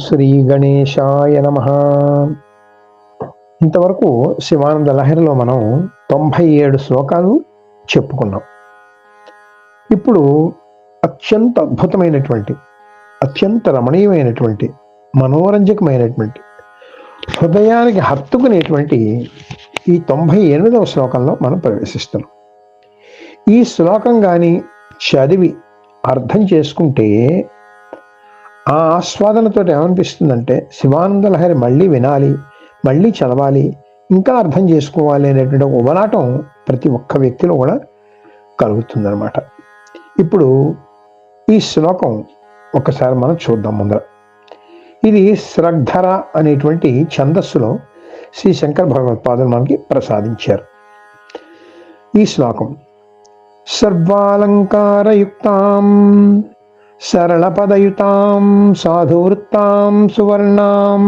శ్రీ గణేశాయ నమః. ఇంతవరకు శివానంద లహరిలో మనం 97 శ్లోకాలు చెప్పుకున్నాం. ఇప్పుడు అత్యంత అద్భుతమైనటువంటి, అత్యంత రమణీయమైనటువంటి, మనోరంజకమైనటువంటి, హృదయానికి హత్తుకునేటువంటి ఈ 98వ శ్లోకంలో మనం ప్రవేశిస్తున్నాం. ఈ శ్లోకం కానీ చదివి అర్థం చేసుకుంటే ఆ ఆస్వాదనతో ఏమనిపిస్తుందంటే శివానంద లహరి మళ్ళీ వినాలి, మళ్ళీ చదవాలి, ఇంకా అర్థం చేసుకోవాలి అనేటువంటి ఉబలాటం ప్రతి ఒక్క వ్యక్తిలో కూడా కలుగుతుందన్నమాట. ఇప్పుడు ఈ శ్లోకం ఒకసారి మనం చూద్దాం. ముందర ఇది శ్రద్ధర అనేటువంటి ఛందస్సులో శ్రీ శంకర భగవత్పాదులు మనకి ప్రసాదించారు. ఈ శ్లోకం సర్వాలంకారయుక్తాం సరళపదయుతాం సాధువృత్తాం సువర్ణాం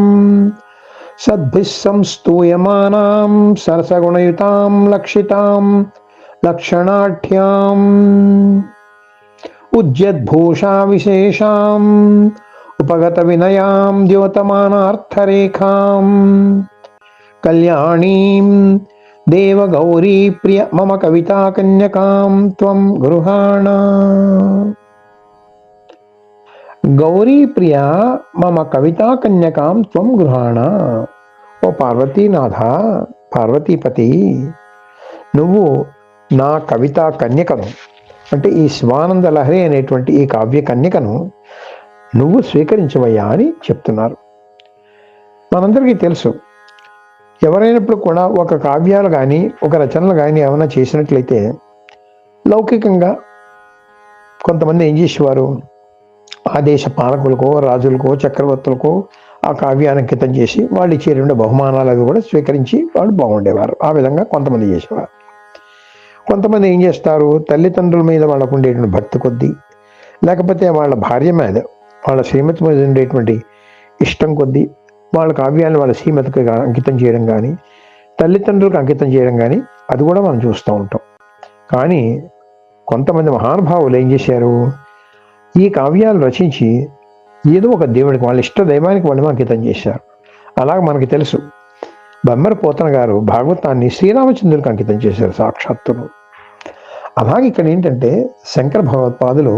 సద్భిః సంస్తూయమానాం సరసగుణయుతాం లక్షితాం లక్షణాఢ్యాం ఉజ్జద్భూషా విశేషాం ఉపగత వినయాం ద్యోతమానార్థరేఖాం కళ్యాణీం దేవగౌరీ ప్రియ మమ కవితా కన్యకాం త్వం గృహాణ. గౌరీ ప్రియ మమ కవితా కన్యకాం త్వం గృహాణ. ఓ పార్వతీనాథ, పార్వతీపతి, నువ్వు నా కవితా కన్యకను, అంటే ఈ శివానంద లహరి అనేటువంటి ఈ కావ్య కన్యకను నువ్వు స్వీకరించవయ్యా అని చెప్తున్నారు. మనందరికీ తెలుసు, ఎవరైనప్పుడు కూడా ఒక కావ్యాలు కానీ ఒక రచనలు కానీ ఏమైనా చేసినట్లయితే లౌకికంగా కొంతమంది ఏం చేసేవారు, ఆ దేశ పాలకులకో రాజులకో చక్రవర్తులకో ఆ కావ్యాన్ని అంకితం చేసి వాళ్ళు ఇచ్చేటువంటి బహుమానాలు అవి కూడా స్వీకరించి వాళ్ళు బాగుండేవారు. ఆ విధంగా కొంతమంది చేసేవారు. కొంతమంది ఏం చేస్తారు, తల్లిదండ్రుల మీద వాళ్ళకు ఉండేటువంటి భక్తి కొద్దీ, లేకపోతే వాళ్ళ భార్య మీద వాళ్ళ శ్రీమతి మీద ఉండేటువంటి ఇష్టం కొద్దీ వాళ్ళ కావ్యాన్ని వాళ్ళ శ్రీమతికి అంకితం చేయడం కానీ, తల్లిదండ్రులకు అంకితం చేయడం కానీ అది కూడా మనం చూస్తూ ఉంటాం. కానీ కొంతమంది మహానుభావులు ఏం చేశారు, ఈ కావ్యాలు రచించి ఏదో ఒక దేవుడికి, వాళ్ళ ఇష్ట దైవానికి వాళ్ళు అంకితం చేశారు. అలాగే మనకి తెలుసు, బొమ్మర పోతన గారు భాగవతాన్ని శ్రీరామచంద్రుడికి అంకితం చేశారు సాక్షాత్తులు. అలాగే ఇక్కడ ఏంటంటే శంకర భగవత్పాదులు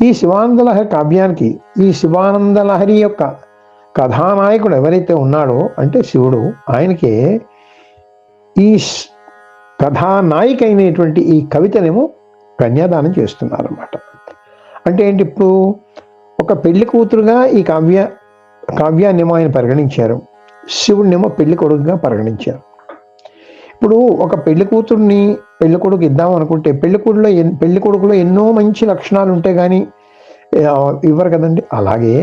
ఈ శివానంద లహరి కావ్యానికి, ఈ శివానంద లహరి యొక్క కథానాయకుడు ఎవరైతే ఉన్నాడో అంటే శివుడు, ఆయనకే ఈ కథానాయిక అయినటువంటి ఈ కవితనేమో కన్యాదానం చేస్తున్నారన్నమాట. అంటే ఏంటి, ఇప్పుడు ఒక పెళ్లి కూతురుగా ఈ కావ్యాన్నేమో ఆయన పరిగణించారు, శివుడినేమో పెళ్లి కొడుకుగా పరిగణించారు. ఇప్పుడు ఒక పెళ్లి కూతుర్ని పెళ్లి కొడుకు ఇద్దాం అనుకుంటే పెళ్లి కొడుకులో ఎన్నో మంచి లక్షణాలు ఉంటే కానీ ఇవ్వరు కదండి. అలాగే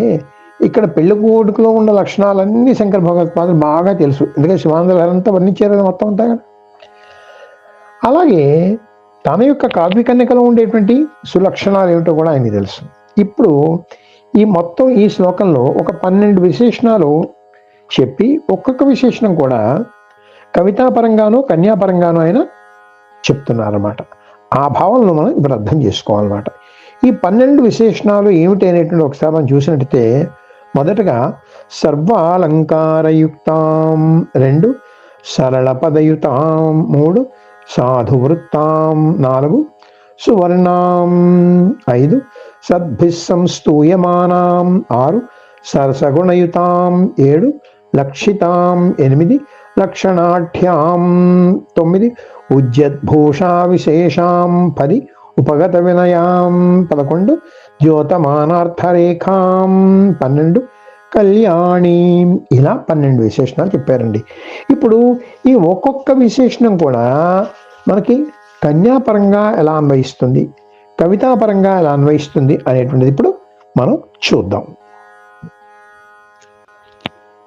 ఇక్కడ పెళ్లి కొడుకులో ఉన్న లక్షణాలన్నీ శంకర భగవత్పాదులు బాగా తెలుసు, ఎందుకంటే శివానంద లహరంతా వర్ణించారు కదా మొత్తం అంతా కదా. అలాగే తన యొక్క కావ్య కన్యకలో ఉండేటువంటి సులక్షణాలు ఏమిటో కూడా ఆయనకి తెలుసు. ఇప్పుడు ఈ మొత్తం ఈ శ్లోకంలో ఒక 12 విశేషణాలు చెప్పి ఒక్కొక్క విశేషణం కూడా కవితాపరంగానో కన్యాపరంగానో ఆయన చెప్తున్నారన్నమాట. ఆ భావనను మనం ఇప్పుడు అర్థం చేసుకోవాలన్నమాట. ఈ 12 విశేషణాలు ఏమిటి అనేటువంటి ఒకసారి మనం చూసినట్టయితే, మొదటగా సర్వాలంకారయుక్తాం, 2 సరళపదయుతాం, 3 సాధువృత్తాం, 4 సువర్ణాం, 5 సద్భిః సంస్తూయమానాం, 6 సరసగుణయుతాం, 7 లక్షితాం, 8 లక్షణాఢ్యాం, 9 ఉజ్జద్భూషా విశేషాం, 10 ఉపగత వినయాం, 11 ద్యోతమానార్థరేఖాం, 12 కళ్యాణి. ఇలా 12 విశేషణాలు చెప్పారండి. ఇప్పుడు ఈ ఒక్కొక్క విశేషణం కూడా మనకి కన్యాపరంగా ఎలా అన్వయిస్తుంది, కవితాపరంగా ఎలా అన్వయిస్తుంది అనేటువంటిది ఇప్పుడు మనం చూద్దాం.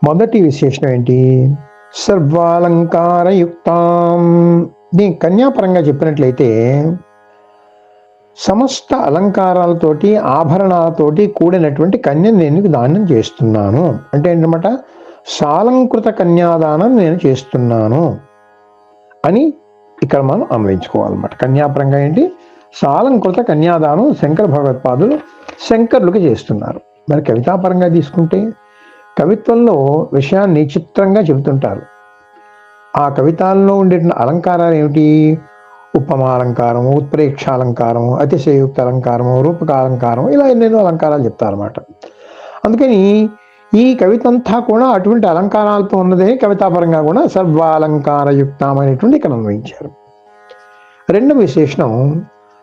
మొదటి విశేషణం ఏంటి, సర్వాలంకారయుక్తాం. దీని కన్యాపరంగా చెప్పినట్లయితే సమస్త అలంకారాలతోటి ఆభరణాలతోటి కూడినటువంటి కన్యను నేను దానం చేస్తున్నాను అంటే ఏంటన్నమాట, సాలంకృత కన్యాదానం నేను చేస్తున్నాను అని ఇక్కడ మనం అన్వయించుకోవాలన్నమాట. కన్యాపరంగా ఏంటి, సాలంకృత కన్యాదానం శంకర భగవత్పాదులు శంకరులకు చేస్తున్నారు. మరి కవితాపరంగా తీసుకుంటే కవిత్వంలో విషయాన్ని చిత్రంగా చెబుతుంటారు. ఆ కవితాల్లో ఉండే అలంకారాలు ఏమిటి? ఉపమాలంకారము, ఉత్ప్రేక్షాలంకారము, అతిశయోక్త అలంకారము, రూపకాలంకారం, ఇలా ఎన్నెన్నో అలంకారాలు చెప్తారన్నమాట. అందుకని ఈ కవిత అంతా కూడా అటువంటి అలంకారాలతో ఉన్నదే కవితాపరంగా కూడా సర్వాలంకారయుక్తమైనటువంటి ఇక్కడ అన్వయించారు. రెండవ విశేషణం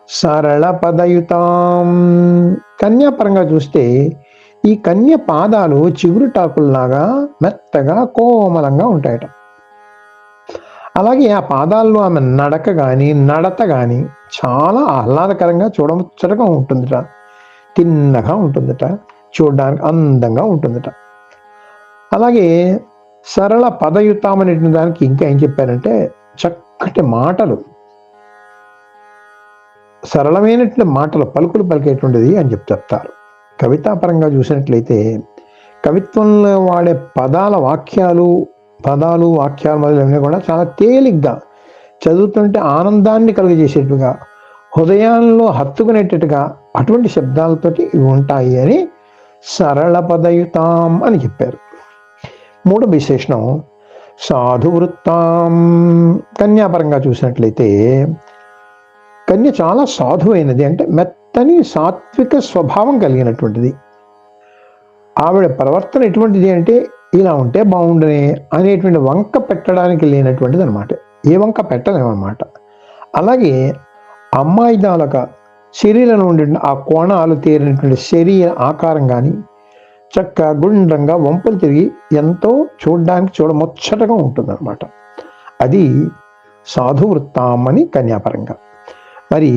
సరళ పదయుతాం. కన్యాపరంగా చూస్తే ఈ కన్య పాదాలు చిగురుటాకుల్లాగా మెత్తగా కోమలంగా ఉంటాయట. అలాగే ఆ పాదాల్లో ఆమె నడక కానీ నడత కానీ చాలా ఆహ్లాదకరంగా చూడముచ్చటగా ఉంటుందట, తిన్నగా ఉంటుందట, చూడడానికి అందంగా ఉంటుందట. అలాగే సరళ పదయుతాం అనేటువంటి దానికి ఇంకా ఏం చెప్పారంటే చక్కటి మాటలు, సరళమైనటువంటి మాటలు, పలుకులు పలికేటువంటిది అని చెప్తారు. కవితాపరంగా చూసినట్లయితే కవిత్వంలో వాడే పదాలు వాక్యాలు మొదలైనవి కూడా చాలా తేలిగ్గా చదువుతుంటే ఆనందాన్ని కలుగజేసేట్టుగా, హృదయాల్లో హత్తుకునేటట్టుగా అటువంటి శబ్దాలతోటి ఇవి ఉంటాయి అని సరళ పదయుతాం అని చెప్పారు. మూడో విశేషణం సాధువృత్తాం. కన్యాపరంగా చూసినట్లయితే కన్య చాలా సాధువైనది, అంటే మెత్తని సాత్విక స్వభావం కలిగినటువంటిది. ఆవిడ ప్రవర్తన ఎటువంటిది అంటే ఇలా ఉంటే బాగుండనే అనేటువంటి వంక పెట్టడానికి లేనటువంటిది అనమాట. ఏ వంక పెట్టలేమన్నమాట. అలాగే అమ్మాయి తాలూక శరీరంలో ఉండే ఆ కోణాలు తేరినటువంటి శరీర ఆకారం కానీ చక్కగా గుండ్రంగా వంపులు తిరిగి ఎంతో చూడడానికి చూడముచ్చటగా ఉంటుందన్నమాట. అది సాధువృత్తాం అని కన్యాపరంగా. మరి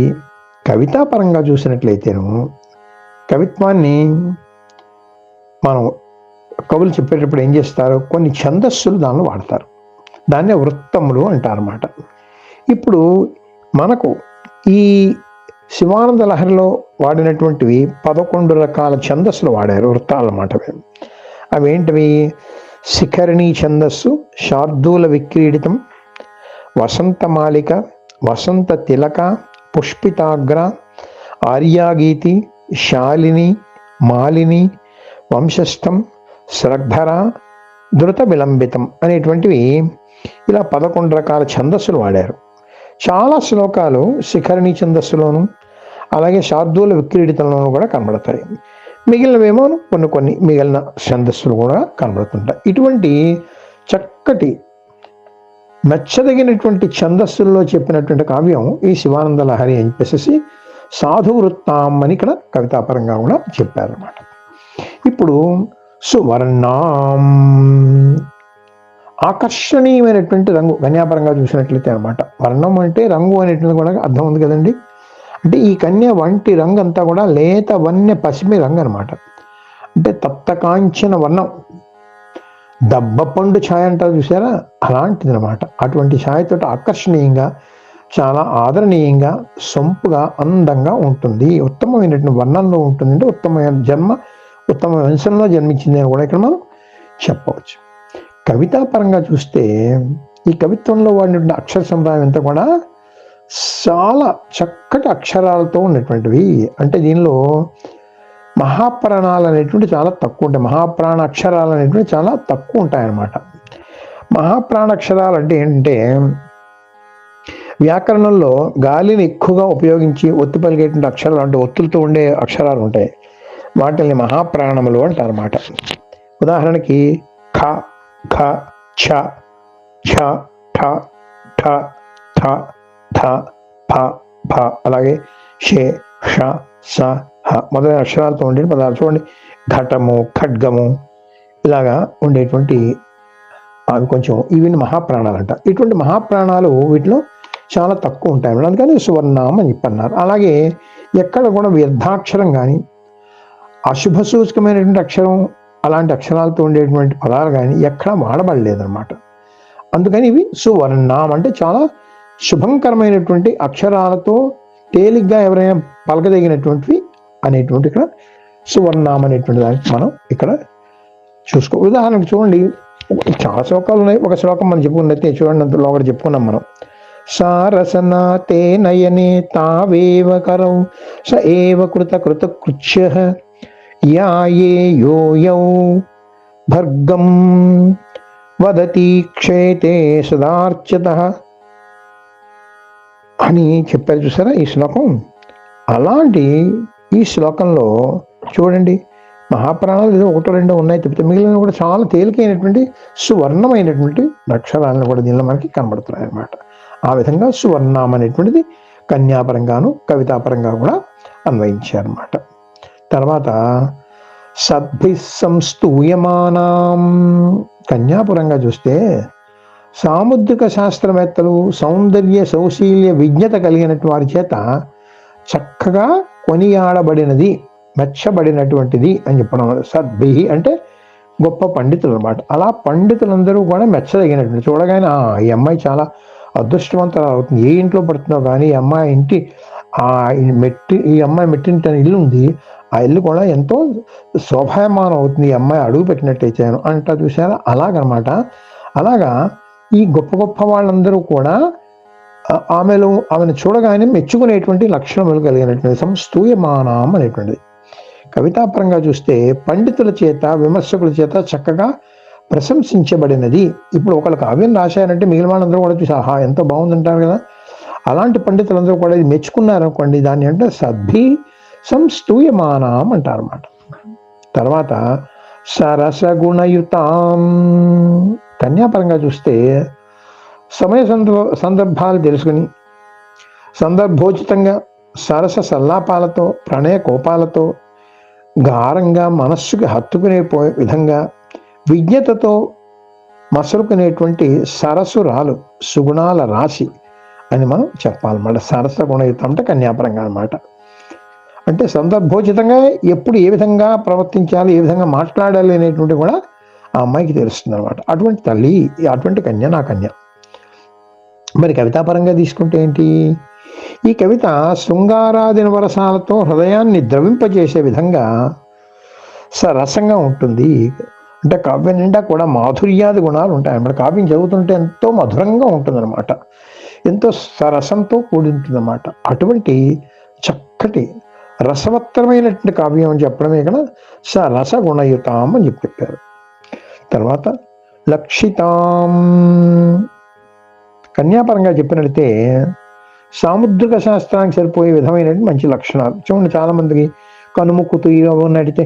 కవితాపరంగా చూసినట్లయితేను కవిత్వాన్ని మనం కవులు చెప్పేటప్పుడు ఏం చేస్తారు, కొన్ని ఛందస్సులు దానిలో వాడతారు. దాన్నే వృత్తములు అంటారన్నమాట. ఇప్పుడు మనకు ఈ శివానంద లహరిలో వాడినటువంటివి 11 రకాల ఛందస్సులు వాడారు, వృత్తాలన్నమాట. అవేంటివి? శిఖరిణీ ఛందస్సు, శార్దూల విక్రీడితం, వసంతమాలిక, వసంత తిలక, పుష్పితాగ్ర, ఆర్యాగీతి, శాలిని, మాలిని, వంశస్థం, శ్రద్ధర, ధృత విలంబితం అనేటువంటివి ఇలా 11 రకాల ఛందస్సులు వాడారు. చాలా శ్లోకాలు శిఖరిణీ ఛందస్సులోను అలాగే శార్దూల విక్రీడితంలోనూ కూడా కనబడతాయి. మిగిలినవేమో కొన్ని మిగిలిన ఛందస్సులు కూడా కనబడుతుంటాయి. ఇటువంటి చక్కటి మెచ్చదగినటువంటి ఛందస్సుల్లో చెప్పినటువంటి కావ్యం ఈ శివానంద లహరి అని చెప్పేసి సాధువృత్తాం అని ఇక్కడ కవితాపరంగా కూడా చెప్పారన్నమాట. ఇప్పుడు సువర్ణాం, ఆకర్షణీయమైనటువంటి రంగు. కన్యాపరంగా చూసినట్లయితే అనమాట, వర్ణం అంటే రంగు అనేటువంటి కూడా అర్థం ఉంది కదండి. అంటే ఈ కన్య వంటి రంగు అంతా కూడా లేత వన్య పసిమి రంగు అనమాట. అంటే తప్తకాంచన వర్ణం, దబ్బపండు ఛాయ అంటారు చూసారా, అలాంటిది అనమాట. అటువంటి ఛాయతో ఆకర్షణీయంగా, చాలా ఆదరణీయంగా, సొంపుగా, అందంగా ఉంటుంది. ఉత్తమమైనటువంటి వర్ణంలో ఉంటుంది. అంటే ఉత్తమ వంశంలో జన్మించింది అని కూడా ఇక్కడ మనం చెప్పవచ్చు. కవితాపరంగా చూస్తే ఈ కవిత్వంలో వాడినటువంటి అక్షర సంప్రదాయం అంతా కూడా చాలా చక్కటి అక్షరాలతో ఉన్నటువంటివి. అంటే దీనిలో మహాప్రాణాలు అనేటువంటి చాలా తక్కువ ఉంటాయి. మహాప్రాణ అక్షరాలు అనేటువంటి చాలా తక్కువ ఉంటాయన్నమాట. మహాప్రాణ అక్షరాలు అంటే ఏంటంటే వ్యాకరణంలో గాలిని ఎక్కువగా ఉపయోగించి ఒత్తి పలికేటువంటి అక్షరాలు, అంటే ఒత్తులతో ఉండే అక్షరాలు ఉంటాయి. వాటిని మహాప్రాణములు అంటారన్నమాట. ఉదాహరణకి ఖ, ఘ, ఛ, ఝ, ఠ, ఠ, థ, థ, ఫ, ఫ, అలాగే షే, ష, స, హ మొదలైన అక్షరాలతో ఉండే పదాలు చూడండి. ఘటము, ఖడ్గము ఇలాగా ఉండేటువంటి అవి కొంచెం ఇవి మహాప్రాణాలు అంట. ఇటువంటి మహాప్రాణాలు వీటిలో చాలా తక్కువ ఉంటాయి. అందుకని సువర్ణం అని చెప్పన్నారు. అలాగే ఎక్కడ కూడా వ్యర్థాక్షరం కానీ అశుభ సూచకమైనటువంటి అక్షరం అలాంటి అక్షరాలతో ఉండేటువంటి పదాలు కానీ ఎక్కడా వాడబడలేదన్నమాట. అందుకని ఇవి సువర్ణం అంటే చాలా శుభంకరమైనటువంటి అక్షరాలతో తేలిగ్గా ఎవరైనా పలకదగినటువంటివి అనేటువంటి ఇక్కడ సువర్ణం అనేటువంటి దానికి మనం ఇక్కడ చూసుకో. ఉదాహరణకు చూడండి, చాలా శ్లోకాలు ఉన్నాయి. ఒక శ్లోకం మనం చెప్పుకున్నట్టే చూడండి, అంతలో ఒకటి చెప్పుకున్నాం మనం. సారసనా తే నయనే తావేవ కరౌ స ఏవ కృత కృత్య యాయే యోయౌ భర్గం వదతి క్షేతే సదార్చితః అని చెప్పారు చూసారా ఈ శ్లోకం. అలాంటి ఈ శ్లోకంలో చూడండి, మహాప్రాణాలు ఏదో ఒకటో రెండో ఉన్నాయి తప్పితే మిగిలిన కూడా చాలా తేలికైనటువంటి సువర్ణమైనటువంటి అక్షరాలను కూడా దీనిలో మనకి కనబడుతున్నాయి అన్నమాట. ఆ విధంగా సువర్ణం అనేటువంటిది కన్యాపరంగాను కవితాపరంగా కూడా అన్వయించారన్నమాట. తర్వాత సద్భి సంస్తూయమానాం, కన్యాపురంగా చూస్తే సాముద్రిక శాస్త్రవేత్తలు సౌందర్య సౌశీల్య విజ్ఞత కలిగినటువంటి వారి చేత చక్కగా కొనియాడబడినది, మెచ్చబడినటువంటిది అని చెప్పడం. సద్భి అంటే గొప్ప పండితులు అన్నమాట. అలా పండితులందరూ కూడా మెచ్చదగినటువంటి, చూడగానే ఈ అమ్మాయి చాలా అదృష్టవంతులు అవుతుంది, ఏ ఇంట్లో పడుతుందో కానీ ఈ అమ్మాయి ఇంటి ఈ అమ్మాయి మెట్టిన ఇల్లు ఉంది, ఆ ఇల్లు కూడా ఎంతో శోభాయమానం అవుతుంది ఈ అమ్మాయి అడుగు పెట్టినట్టయితే అంటా చూసారా. అలాగనమాట. అలాగా ఈ గొప్ప గొప్ప వాళ్ళందరూ కూడా ఆమెను చూడగానే మెచ్చుకునేటువంటి లక్షణములు కలిగినటువంటి సంస్తూయమానం అనేటువంటిది. కవితాపరంగా చూస్తే పండితుల చేత విమర్శకుల చేత చక్కగా ప్రశంసించబడినది. ఇప్పుడు ఒకళ్ళు కావ్యం రాశారంటే మిగిలిన వాళ్ళందరూ కూడా చూసి ఆహా ఎంతో బాగుందంటారు కదా. అలాంటి పండితులందరూ కూడా ఇది మెచ్చుకున్నారనుకోండి, దాన్ని అంటే సద్భి సంస్తూయమానం అంటారు అన్నమాట. తర్వాత సరసగుణయుతాం, కన్యాపరంగా చూస్తే సమయ సందర్భాలు తెలుసుకుని సందర్భోచితంగా సరస సల్లాపాలతో ప్రణయ కోపాలతో గారంగా మనస్సుకి హత్తుకునే విధంగా విజ్ఞతతో మసలుకునేటువంటి సరసురాలు, సుగుణాల రాశి అని మనం చెప్పాలన్నమాట. సరస గుణయుతం అంటే కన్యాపరంగా అనమాట. అంటే సందర్భోచితంగా ఎప్పుడు ఏ విధంగా ప్రవర్తించాలి, ఏ విధంగా మాట్లాడాలి అనేటువంటి కూడా ఆ అమ్మాయికి తెలుస్తుంది అనమాట. అటువంటి తల్లి, అటువంటి కన్య నా కన్య. మరి కవితాపరంగా తీసుకుంటే ఏంటి, ఈ కవిత శృంగారాది వరసాలతో హృదయాన్ని ద్రవింపజేసే విధంగా సరసంగా ఉంటుంది. అంటే కావ్యం నిండా కూడా మాధుర్యాది గుణాలు ఉంటాయి అన్నమాట. కావ్యం చదువుతుంటే ఎంతో మధురంగా ఉంటుందన్నమాట, ఎంతో సరసంతో కూడి ఉంటుందన్నమాట. అటువంటి చక్కటి రసవత్తరమైనటువంటి కావ్యం అని చెప్పడమే కదా సరస గుణయుతాం అని చెప్పారు. తర్వాత లక్షితాం, కన్యాపరంగా చెప్పినట్లయితే సాముద్రిక శాస్త్రానికి సరిపోయే విధమైనటువంటి మంచి లక్షణాలు. చూడండి, చాలా మందికి కనుముక్కు తీయగా ఉన్నట్టయితే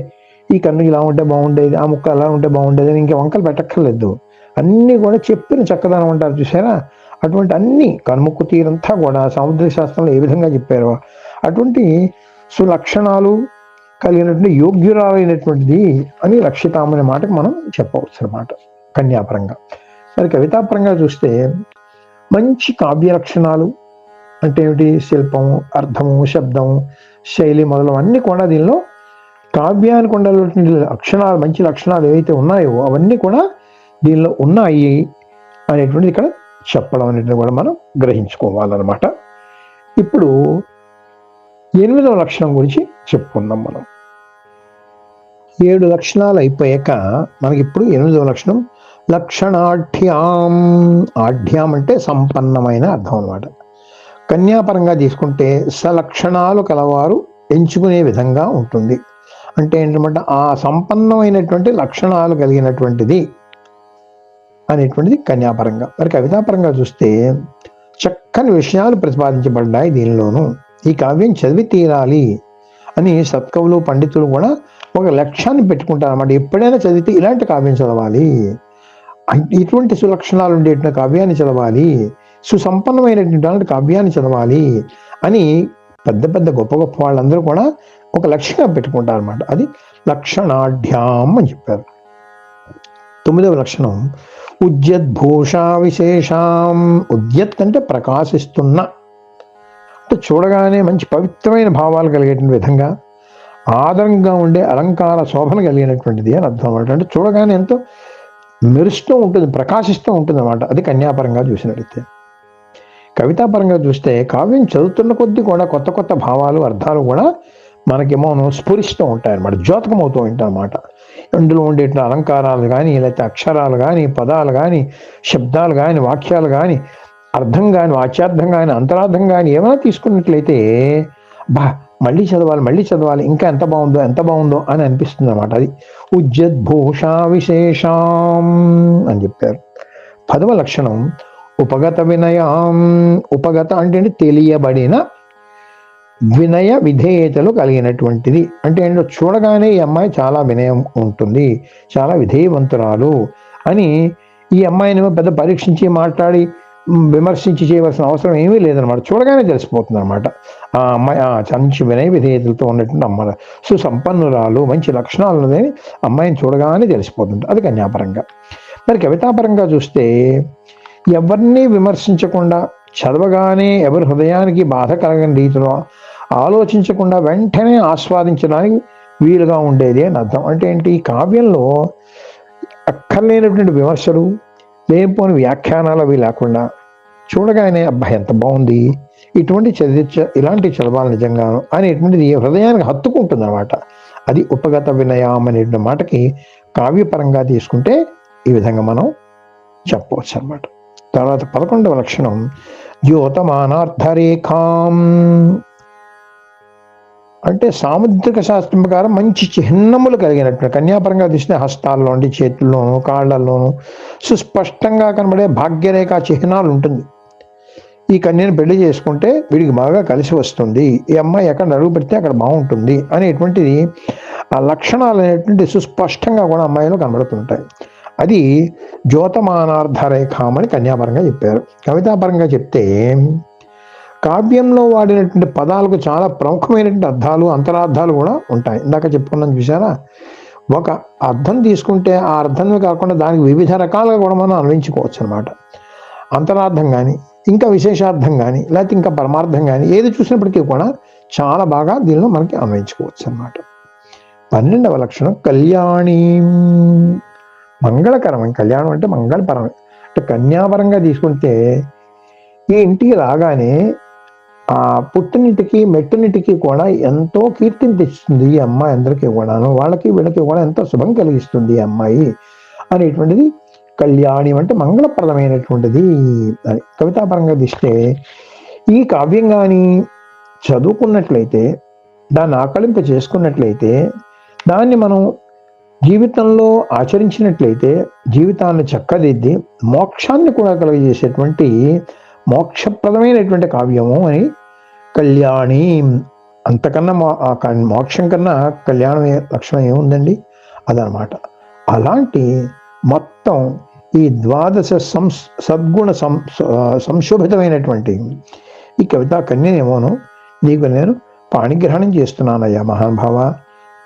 ఈ కన్ను ఇలా ఉంటే బాగుండేది, ఆ ముక్క అలా ఉంటే బాగుండేది అని ఇంకా వంకలు పెట్టక్కర్లేదు. అన్నీ కూడా చెప్పిన చక్కదనం అంటారు చూసారా. అటువంటి అన్ని కనుముక్కు తీరంతా కూడా సాముద్రిక శాస్త్రంలో ఏ విధంగా చెప్పారో అటువంటి సులక్షణాలు కలిగినటువంటి యోగ్యురాలైనటువంటిది అని లక్షితాం అనే మాటకు మనం చెప్పవచ్చు అన్నమాట కన్యాపరంగా. మరి కవితాపరంగా చూస్తే మంచి కావ్య లక్షణాలు అంటే ఏమిటి, శిల్పము, అర్థము, శబ్దము, శైలి మొదలవన్నీ కూడా దీనిలో కావ్యానికి ఉండాల్సినటువంటి లక్షణాలు, మంచి లక్షణాలు ఏవైతే ఉన్నాయో అవన్నీ కూడా దీనిలో ఉన్నాయి అనేటువంటిది ఇక్కడ చెప్పడం అనేటువంటిది కూడా మనం గ్రహించుకోవాలన్నమాట. ఇప్పుడు 8వ లక్షణం గురించి చెప్పుకుందాం మనం. 7 లక్షణాలు అయిపోయాక మనకి ఇప్పుడు 8వ లక్షణం లక్షణాఢ్యాం. ఆఢ్యాం అంటే సంపన్నమైన అర్థం అన్నమాట. కన్యాపరంగా తీసుకుంటే సలక్షణాలు కలవారు ఎంచుకునే విధంగా ఉంటుంది. అంటే ఏంటంటే ఆ సంపన్నమైనటువంటి లక్షణాలు కలిగినటువంటిది అనేటువంటిది కన్యాపరంగా. మరి కవితాపరంగా చూస్తే చక్కని విషయాలు ప్రతిపాదించబడ్డాయి దీనిలోనూ. ఈ కావ్యం చదివి తీరాలి అని సత్కవులు పండితులు కూడా ఒక లక్ష్యాన్ని పెట్టుకుంటారు అన్నమాట. ఎప్పుడైనా చదివితే ఇలాంటి కావ్యం చదవాలి, ఇటువంటి సులక్షణాలు ఉండేటువంటి కావ్యాన్ని చదవాలి, సుసంపన్నమైనటువంటి కావ్యాన్ని చదవాలి అని పెద్ద పెద్ద గొప్ప గొప్ప వాళ్ళందరూ కూడా ఒక లక్ష్యంగా పెట్టుకుంటారు అనమాట. అది లక్షణాఢ్యాం అని చెప్పారు. 9వ లక్షణం ఉద్యద్భూషా విశేషాం. ఉద్యత్ అంటే ప్రకాశిస్తున్న, అంటే చూడగానే మంచి పవిత్రమైన భావాలు కలిగేటువంటి విధంగా ఆదరంగా ఉండే అలంకార శోభన కలిగినటువంటిది అని అర్థం అన్నమాట. అంటే చూడగానే ఎంతో మెరుస్తూ ఉంటుంది, ప్రకాశిస్తూ ఉంటుంది అన్నమాట. అది కన్యాపరంగా చూసినట్లయితే. కవితాపరంగా చూస్తే కావ్యం చదువుతున్న కొద్దీ కూడా కొత్త కొత్త భావాలు, అర్థాలు కూడా మనకేమో స్ఫురిస్తూ ఉంటాయి అన్నమాట, ద్యోతకమవుతూ ఉంటాయి అన్నమాట. అందులో ఉండేటువంటి అలంకారాలు కానీ, లేకపోతే అక్షరాలు కానీ, పదాలు కానీ, శబ్దాలు కానీ, వాక్యాలు కానీ, అర్థం కానీ, వాచ్యార్థం కానీ, అంతరార్థం కానీ ఏమైనా తీసుకున్నట్లయితే మళ్ళీ చదవాలి, ఇంకా ఎంత బాగుందో అని అనిపిస్తుంది అనమాట. అది ఉజ్జద్భూషా విశేషాం అని చెప్పారు. 10వ లక్షణం ఉపగత వినయం. ఉపగత అంటే తెలియబడిన, వినయ విధేయతలు కలిగినటువంటిది. అంటే ఏంటో చూడగానే ఈ అమ్మాయి చాలా వినయం ఉంటుంది, చాలా విధేయవంతురాలు అని ఈ అమ్మాయిని పెద్ద పరీక్షించి మాట్లాడి విమర్శించి చేయవలసిన అవసరం ఏమీ లేదనమాట. చూడగానే తెలిసిపోతుంది అనమాట ఆ అమ్మాయి మంచి వినయ విధేయతలతో ఉన్నటువంటి అమ్మాయి, సుసంపన్నురాలు, మంచి లక్షణాలు ఉన్నదని అమ్మాయిని చూడగానే తెలిసిపోతుంది. అది కన్యాపరంగా. మరి కవితాపరంగా చూస్తే ఎవరిని విమర్శించకుండా, చదవగానే ఎవరి హృదయానికి బాధ కలగని రీతిలో ఆలోచించకుండా వెంటనే ఆస్వాదించడానికి వీలుగా ఉండేది అని అర్థం. అంటే ఏంటి, ఈ కావ్యంలో అక్కర్లేనటువంటి విమర్శలు, లేనిపోని వ్యాఖ్యానాలు అవి లేకుండా చూడగానే అబ్బాయి ఎంత బాగుంది, ఇలాంటి చదవాలి నిజంగాను అనేటువంటిది హృదయానికి హత్తుకుంటుంది అనమాట. అది ఉపగత వినయం అనే మాటకి కావ్యపరంగా తీసుకుంటే ఈ విధంగా మనం చెప్పవచ్చు అనమాట. తర్వాత 11వ లక్షణం ద్యోతమానార్థరేఖాం. అంటే సాముద్రిక శాస్త్రం ప్రకారం మంచి చిహ్నములు కలిగినట్టు, కన్యాపరంగా తీసిన హస్తాల్లోని, చేతుల్లోనూ, కాళ్లలోనూ సుస్పష్టంగా కనబడే భాగ్యరేఖ చిహ్నాలు ఉంటుంది. ఈ కన్యను పెళ్లి చేసుకుంటే వీడికి బాగా కలిసి వస్తుంది, ఈ అమ్మాయి ఎక్కడ అడుగు పెడితే అక్కడ బాగుంటుంది అనేటువంటిది ఆ లక్షణాలు అనేటువంటి సుస్పష్టంగా కూడా అమ్మాయిలో కనబడుతుంటాయి. అది జ్యోతమానార్థరేఖం అని కన్యాపరంగా చెప్పారు. కవితాపరంగా చెప్తే కావ్యంలో వాడినటువంటి పదాలకు చాలా ప్రముఖమైనటువంటి అర్థాలు, అంతరార్థాలు కూడా ఉంటాయి. ఇందాక చెప్పుకున్నాం చూసారా, ఒక అర్థం తీసుకుంటే ఆ అర్థమే కాకుండా దానికి వివిధ రకాలుగా కూడా మనం అన్వయించుకోవచ్చు అనమాట. అంతరార్థం కానీ, ఇంకా విశేషార్థం కానీ, లేకపోతే ఇంకా పరమార్థం కానీ, ఏది చూసినప్పటికీ కూడా చాలా బాగా దీనిలో మనకి అన్వయించుకోవచ్చు అనమాట. 12వ లక్షణం కళ్యాణి. మంగళకరమే. కళ్యాణం అంటే మంగళపరమే. అంటే కన్యాపరంగా తీసుకుంటే ఈ ఇంటికి రాగానే ఆ పుట్టినింటికి మెట్టినింటికి కూడా ఎంతో కీర్తిని తెచ్చుతుంది ఈ అమ్మాయి. అందరికీ కూడాను, వాళ్ళకి వీళ్ళకి కూడా ఎంతో శుభం కలిగిస్తుంది ఈ అమ్మాయి అనేటువంటిది కళ్యాణి అంటే మంగళప్రదమైనటువంటిది అని. కవితాపరంగా తీస్తే ఈ కావ్యం కానీ చదువుకున్నట్లయితే, దాన్ని ఆకలింప చేసుకున్నట్లయితే, దాన్ని మనం జీవితంలో ఆచరించినట్లయితే జీవితాన్ని చక్కదిద్ది మోక్షాన్ని కూడా కలుగజేసేటువంటి మోక్షప్రదమైనటువంటి కావ్యము అని కళ్యాణి. అంతకన్నా మోక్షం కన్నా కళ్యాణం లక్షణం ఏముందండి, అదనమాట. అలాంటి మొత్తం ఈ 12 సద్గుణ సంశోభితమైనటువంటి ఈ కవితా కన్యనేమోను నీకు నేను పాణిగ్రహణం చేస్తున్నానయ్యా మహానుభావ,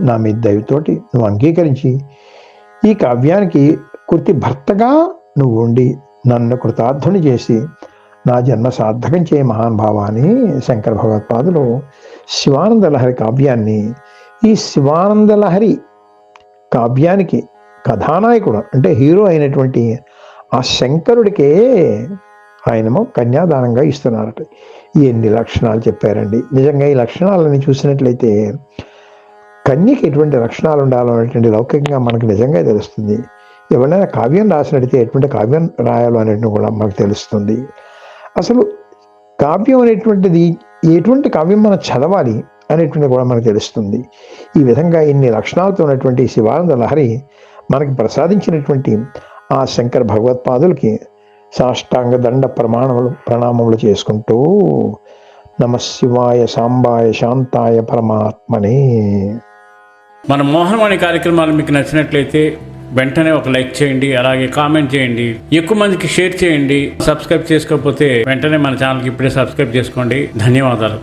నా మీ దయతోటి నువ్వు అంగీకరించి ఈ కావ్యానికి కృతి భర్తగా నువ్వు ఉండి నన్ను కృతార్థుని చేసి నా జన్మ సార్థకం చేయ మహానుభావ అని శంకర భగవత్పాదులు శివానందలహరి కావ్యాన్ని, ఈ శివానందలహరి కావ్యానికి కథానాయకుడు అంటే హీరో అయినటువంటి ఆ శంకరుడికే ఆయనము కన్యాదానంగా ఇస్తున్నారట. ఎన్ని లక్షణాలు చెప్పారండి. నిజంగా ఈ లక్షణాలని చూసినట్లయితే కన్యకి ఎటువంటి లక్షణాలు ఉండాలో అనేటువంటి లౌకికంగా మనకు నిజంగా తెలుస్తుంది. ఎవరైనా కావ్యం రాసినట్లయితే ఎటువంటి కావ్యం రాయాలో అనేటువంటి కూడా మనకు తెలుస్తుంది. అసలు కావ్యం అనేటువంటిది ఎటువంటి కావ్యం మనం చదవాలి అనేటువంటి కూడా మనకు తెలుస్తుంది. ఈ విధంగా ఇన్ని లక్షణాలతో ఉన్నటువంటి శివానంద లహరి మనకి ప్రసాదించినటువంటి ఆ శంకర భగవత్పాదులకి సాష్టాంగ దండ ప్రణామములు చేసుకుంటూ నమశివాయ సాంబాయ శాంతాయ పరమాత్మనే. మన మోహనవాణి కార్యక్రమాలు మీకు నచ్చినట్లయితే వెంటనే ఒక లైక్ చేయండి, అలాగే కామెంట్ చేయండి, ఎక్కువ మందికి షేర్ చేయండి. సబ్స్క్రైబ్ చేసుకోకపోతే వెంటనే మన ఛానల్కి ఇప్పుడే సబ్స్క్రైబ్ చేసుకోండి. ధన్యవాదాలు.